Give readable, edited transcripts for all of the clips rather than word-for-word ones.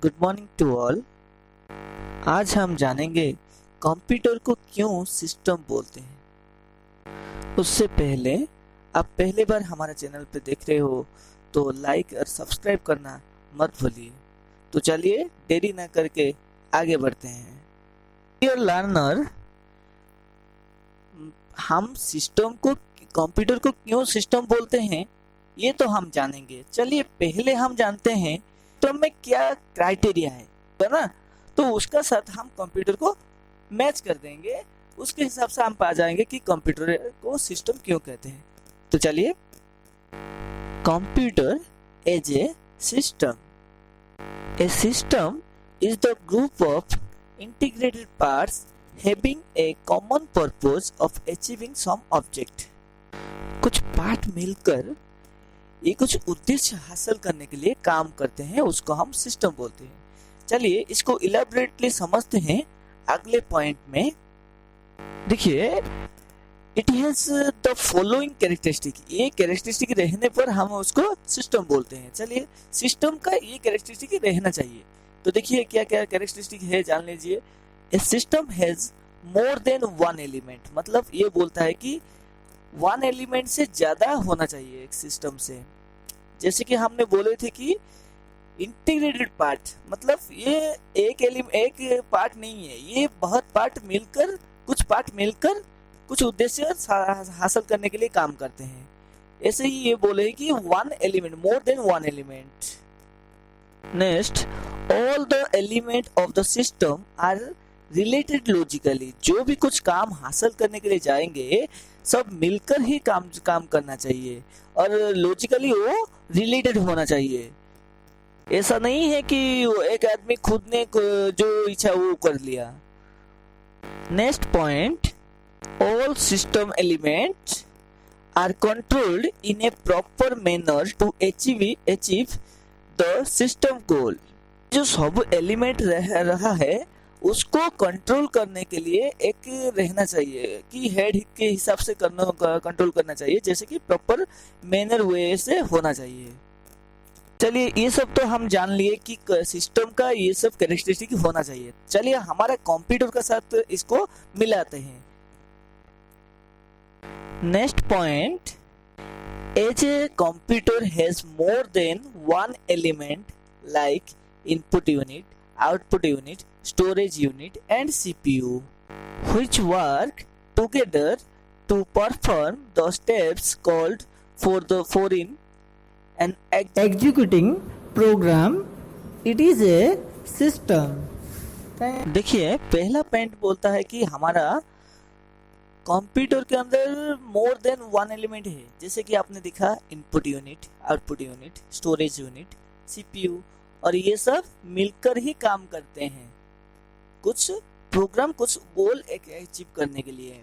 Good morning to all. आज हम जानेंगे कंप्यूटर को क्यों सिस्टम बोलते हैं। उससे पहले आप पहले बार हमारे चैनल पे देख रहे हो तो लाइक और सब्सक्राइब करना मत भूलिए। तो चलिए देरी ना करके आगे बढ़ते हैं। डियर लर्नर, हम सिस्टम को कंप्यूटर को क्यों सिस्टम बोलते हैं ये तो हम जानेंगे। चलिए पहले हम जानते हैं तो में क्या क्राइटेरिया है ना, तो उसका साथ हम कंप्यूटर को मैच कर देंगे। उसके हिसाब से हम पा जाएंगे कि कंप्यूटर को सिस्टम क्यों कहते हैं। तो चलिए, computer as a system is the group of integrated parts having a common purpose of achieving some object। कुछ पार्ट मिलकर ये कुछ उद्देश्य हासिल करने के लिए काम करते हैं, उसको हम सिस्टम बोलते हैं। चलिए इसको इलेबोरेटली समझते हैं अगले पॉइंट में। देखिए, it has the following characteristic. ये कैरेक्टरिस्टिक रहने पर हम उसको सिस्टम बोलते हैं। चलिए, सिस्टम का ये कैरेक्टरिस्टिक रहना चाहिए। तो देखिए क्या क्या कैरेक्टरिस्टिक है, जान लीजिए। A system has more than one element, मतलब ये बोलता है कि वन एलिमेंट से ज्यादा होना चाहिए एक सिस्टम से। जैसे कि हमने बोले थे कि इंटीग्रेटेड पार्ट, मतलब ये एक पार्ट नहीं है, ये बहुत पार्ट मिलकर कुछ उद्देश्य हासिल करने के लिए काम करते हैं। ऐसे ही ये बोले कि one element, more than one element. Next, all the element of the system are related logically. जो भी कुछ काम हासिल करने के लिए जाएंगे सब मिलकर ही काम करना चाहिए और लॉजिकली वो रिलेटेड होना चाहिए। ऐसा नहीं है कि एक आदमी खुद ने जो इच्छा वो कर लिया। Next point, all system elements are controlled in a proper manner to achieve the system goal. जो सब एलिमेंट रहा है उसको कंट्रोल करने के लिए एक रहना चाहिए कि हेड के हिसाब से कंट्रोल करना चाहिए, जैसे कि प्रॉपर मैनर वे से होना चाहिए। चलिए ये सब तो हम जान लिए कि सिस्टम का ये सब कैरेक्टरिस्टिक होना चाहिए। चलिए हमारा कंप्यूटर के साथ इसको मिलाते हैं। Next point, as a computer has more than one element like input unit, output unit, storage unit and CPU, which work together to perform the steps called for in an executing program. It is a system। देखिए पहला point बोलता है कि हमारा computer के अंदर मोर than one element है। जैसे कि आपने देखा input unit, output unit, storage unit, CPU, और ये सब मिलकर ही काम करते हैं कुछ प्रोग्राम, कुछ गोल अचीव करने के लिए।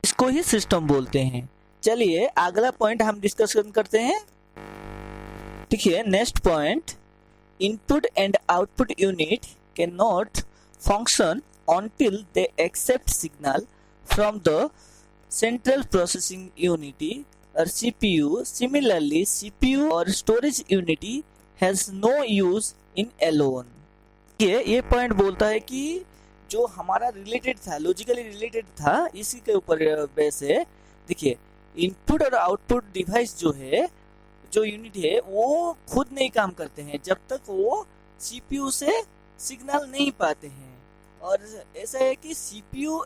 इसको ही सिस्टम बोलते हैं। चलिए अगला पॉइंट हम डिस्कशन करते हैं। देखिए next point, input and output unit can not function until they accept signal from the central processing unit or CPU. Similarly, CPU or storage unit has no use in alone। ये point बोलता है कि जो हमारा related था, logically related था, इसी के ऊपर बेस है। देखिए इनपुट और आउटपुट डिवाइस जो है, जो यूनिट है, वो खुद नहीं काम करते हैं जब तक वो सीपीयू से सिग्नल नहीं पाते हैं। और ऐसा है कि सीपीयू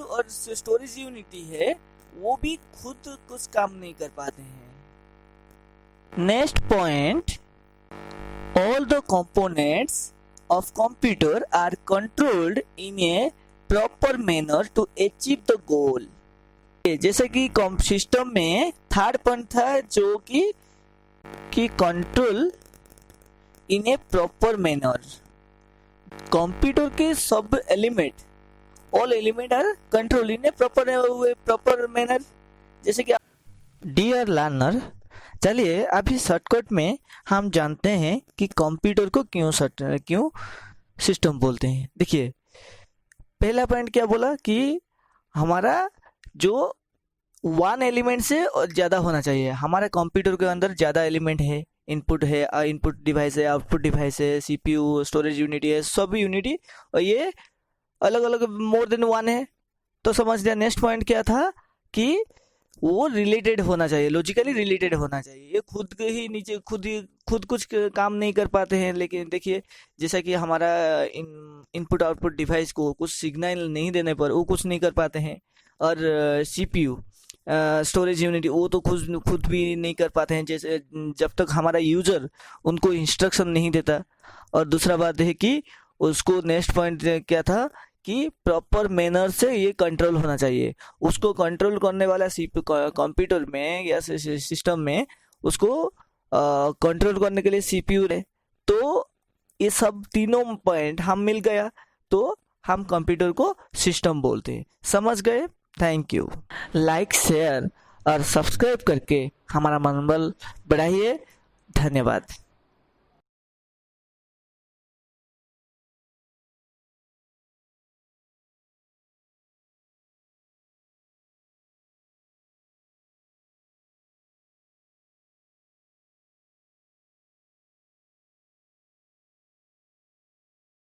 और स्टोरेज यूनिट है वो भी खुद कुछ काम नहीं कर पाते हैं। Next point, all the components of computer are controlled in a proper manner to achieve the goal। जैसे कि सिस्टम में थर्ड पॉइंट था जो कि control in a proper manner. Computer के सब element, all element are control in a proper manner. जैसे कि डियर लर्नर, चलिए अभी शॉर्टकट में हम जानते हैं कि कंप्यूटर को क्यों सिस्टम बोलते हैं। देखिए पहला पॉइंट क्या बोला कि हमारा जो वन एलिमेंट से ज़्यादा होना चाहिए। हमारे कंप्यूटर के अंदर ज़्यादा एलिमेंट है, इनपुट है, इनपुट डिवाइस है, आउटपुट डिवाइस है, सीपीयू, स्टोरेज यूनिट है, सभी यूनिटी, और ये अलग अलग मोर देन वन है। तो समझ लिया। नेक्स्ट पॉइंट क्या था कि वो रिलेटेड होना चाहिए, लॉजिकली रिलेटेड होना चाहिए। ये खुद के ही नीचे खुद कुछ काम नहीं कर पाते हैं। लेकिन देखिए, जैसा कि हमारा इनपुट आउटपुट डिवाइस को कुछ सिग्नल नहीं देने पर वो कुछ नहीं कर पाते हैं, और सीपीयू, स्टोरेज यूनिट, वो तो खुद भी नहीं कर पाते हैं, जैसे जब तक हमारा यूजर उनको इंस्ट्रक्शन नहीं देता। और दूसरा बात है कि उसको नेक्स्ट पॉइंट क्या था कि प्रॉपर मैनर से ये कंट्रोल होना चाहिए। उसको कंट्रोल करने वाला कंप्यूटर में या सिस्टम में उसको कंट्रोल करने के लिए सीपीयू है। तो ये सब तीनों पॉइंट हम मिल गया तो हम कंप्यूटर को सिस्टम बोलते हैं। समझ गए? Thank you. लाइक, शेयर और सब्सक्राइब करके हमारा मनोबल बढ़ाइए। धन्यवाद।